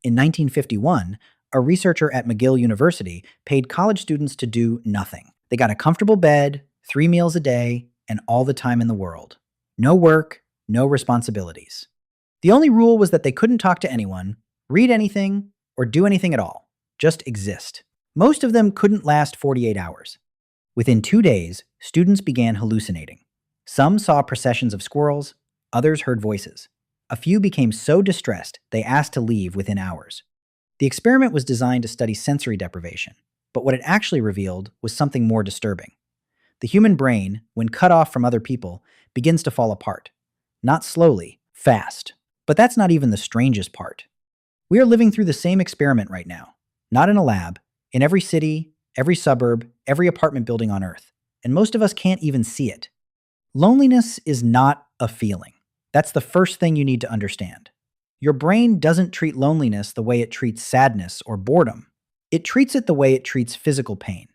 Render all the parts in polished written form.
In 1951, a researcher at McGill University paid college students to do nothing. They got a comfortable bed, 3 meals a day, and all the time in the world. No work, no responsibilities. The only rule was that they couldn't talk to anyone, read anything, or do anything at all. Just exist. Most of them couldn't last 48 hours. Within 2 days, students began hallucinating. Some saw processions of squirrels, others heard voices. A few became so distressed they asked to leave within hours. The experiment was designed to study sensory deprivation, but what it actually revealed was something more disturbing. The human brain, when cut off from other people, begins to fall apart. Not slowly, fast. But that's not even the strangest part. We are living through the same experiment right now. Not in a lab, in every city, every suburb, every apartment building on Earth. And most of us can't even see it. Loneliness is not a feeling. That's the first thing you need to understand. Your brain doesn't treat loneliness the way it treats sadness or boredom. It treats it the way it treats physical pain.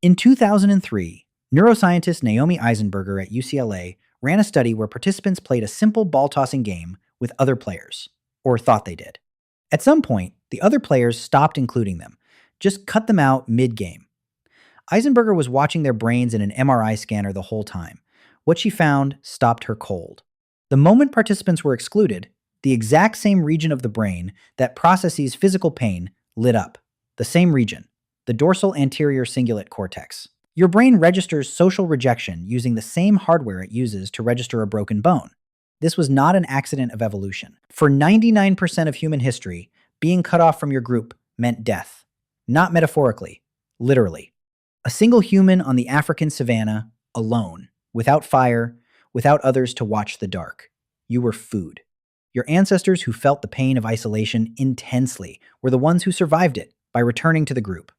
In 2003, neuroscientist Naomi Eisenberger at UCLA ran a study where participants played a simple ball-tossing game with other players, or thought they did. At some point, the other players stopped including them, just cut them out mid-game. Eisenberger was watching their brains in an MRI scanner the whole time. What she found stopped her cold. The moment participants were excluded, the exact same region of the brain that processes physical pain lit up. The same region, the dorsal anterior cingulate cortex. Your brain registers social rejection using the same hardware it uses to register a broken bone. This was not an accident of evolution. For 99% of human history, being cut off from your group meant death. Not metaphorically, literally. A single human on the African savannah, alone, without fire, without others to watch the dark. You were food. Your ancestors who felt the pain of isolation intensely were the ones who survived it by returning to the group.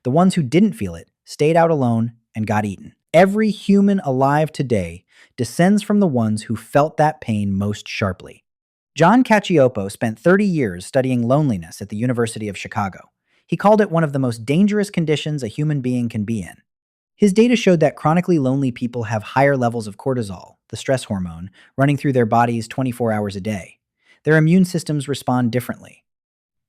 The ones who didn't feel it stayed out alone and got eaten. Every human alive today descends from the ones who felt that pain most sharply. John Cacioppo spent 30 years studying loneliness at the University of Chicago. He called it one of the most dangerous conditions a human being can be in. His data showed that chronically lonely people have higher levels of cortisol, the stress hormone, running through their bodies 24 hours a day. Their immune systems respond differently.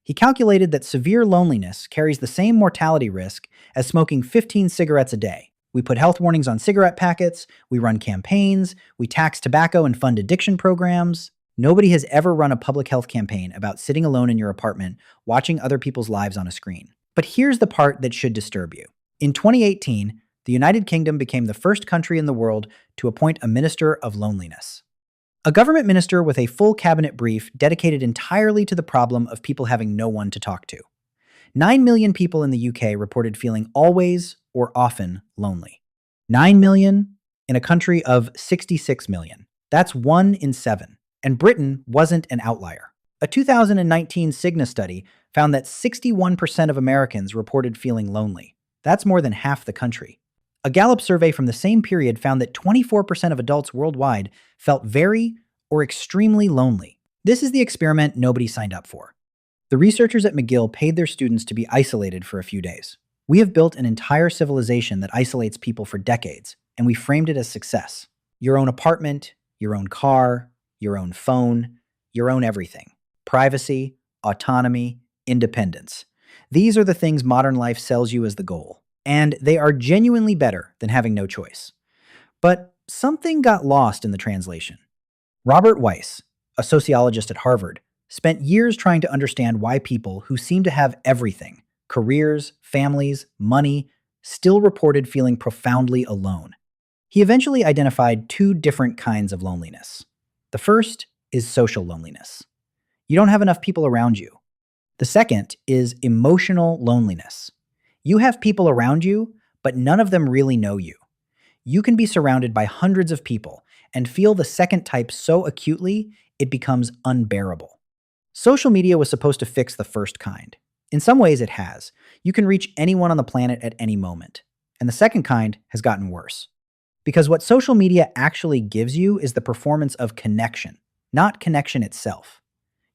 He calculated that severe loneliness carries the same mortality risk as smoking 15 cigarettes a day. We put health warnings on cigarette packets, we run campaigns, we tax tobacco and fund addiction programs. Nobody has ever run a public health campaign about sitting alone in your apartment, watching other people's lives on a screen. But here's the part that should disturb you. In 2018, the United Kingdom became the first country in the world to appoint a minister of loneliness. A government minister with a full cabinet brief dedicated entirely to the problem of people having no one to talk to. 9 million people in the UK reported feeling always or often lonely. 9 million in a country of 66 million. That's 1 in 7. And Britain wasn't an outlier. A 2019 Cigna study found that 61% of Americans reported feeling lonely. That's more than half the country. A Gallup survey from the same period found that 24% of adults worldwide felt very or extremely lonely. This is the experiment nobody signed up for. The researchers at McGill paid their students to be isolated for a few days. We have built an entire civilization that isolates people for decades, and we framed it as success. Your own apartment, your own car, your own phone, your own everything. Privacy, autonomy, independence. These are the things modern life sells you as the goal. And they are genuinely better than having no choice. But something got lost in the translation. Robert Weiss, a sociologist at Harvard, spent years trying to understand why people who seem to have everything, careers, families, money, still reported feeling profoundly alone. He eventually identified 2 different kinds of loneliness. The first is social loneliness. You don't have enough people around you. The second is emotional loneliness. You have people around you, but none of them really know you. You can be surrounded by hundreds of people and feel the second type so acutely it becomes unbearable. Social media was supposed to fix the first kind. In some ways it has. You can reach anyone on the planet at any moment. And the second kind has gotten worse. Because what social media actually gives you is the performance of connection, not connection itself.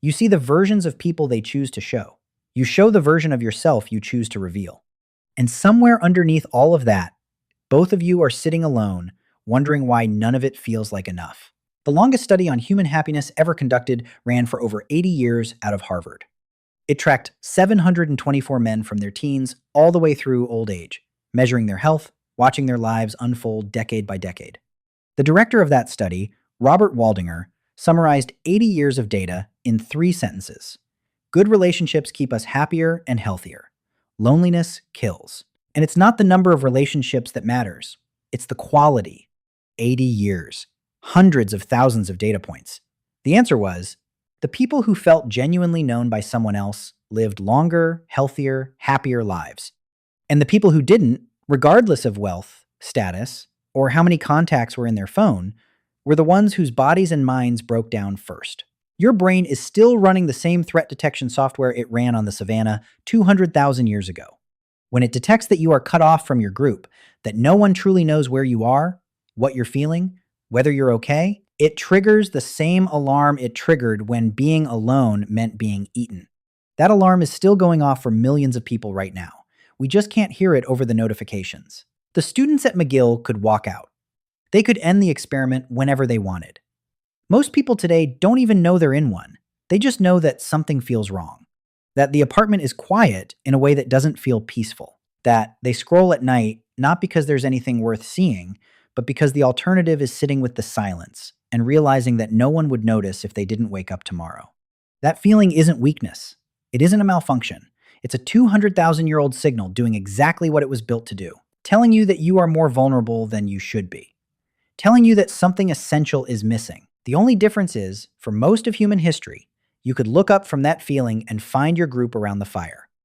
You see the versions of people they choose to show. You show the version of yourself you choose to reveal. And somewhere underneath all of that, both of you are sitting alone, wondering why none of it feels like enough. The longest study on human happiness ever conducted ran for over 80 years out of Harvard. It tracked 724 men from their teens all the way through old age, measuring their health, watching their lives unfold decade by decade. The director of that study, Robert Waldinger, summarized 80 years of data in 3 sentences. Good relationships keep us happier and healthier. Loneliness kills. And it's not the number of relationships that matters, it's the quality. 80 years, hundreds of thousands of data points. The answer was the people who felt genuinely known by someone else lived longer, healthier, happier lives. And the people who didn't, regardless of wealth, status, or how many contacts were in their phone, were the ones whose bodies and minds broke down first. Your brain is still running the same threat detection software it ran on the savannah 200,000 years ago. When it detects that you are cut off from your group, that no one truly knows where you are, what you're feeling, whether you're okay, it triggers the same alarm it triggered when being alone meant being eaten. That alarm is still going off for millions of people right now. We just can't hear it over the notifications. The students at McGill could walk out. They could end the experiment whenever they wanted. Most people today don't even know they're in one. They just know that something feels wrong. That the apartment is quiet in a way that doesn't feel peaceful. That they scroll at night not because there's anything worth seeing, but because the alternative is sitting with the silence and realizing that no one would notice if they didn't wake up tomorrow. That feeling isn't weakness. It isn't a malfunction. It's a 200,000-year-old signal doing exactly what it was built to do, telling you that you are more vulnerable than you should be, telling you that something essential is missing. The only difference is, for most of human history, you could look up from that feeling and find your group around the fire.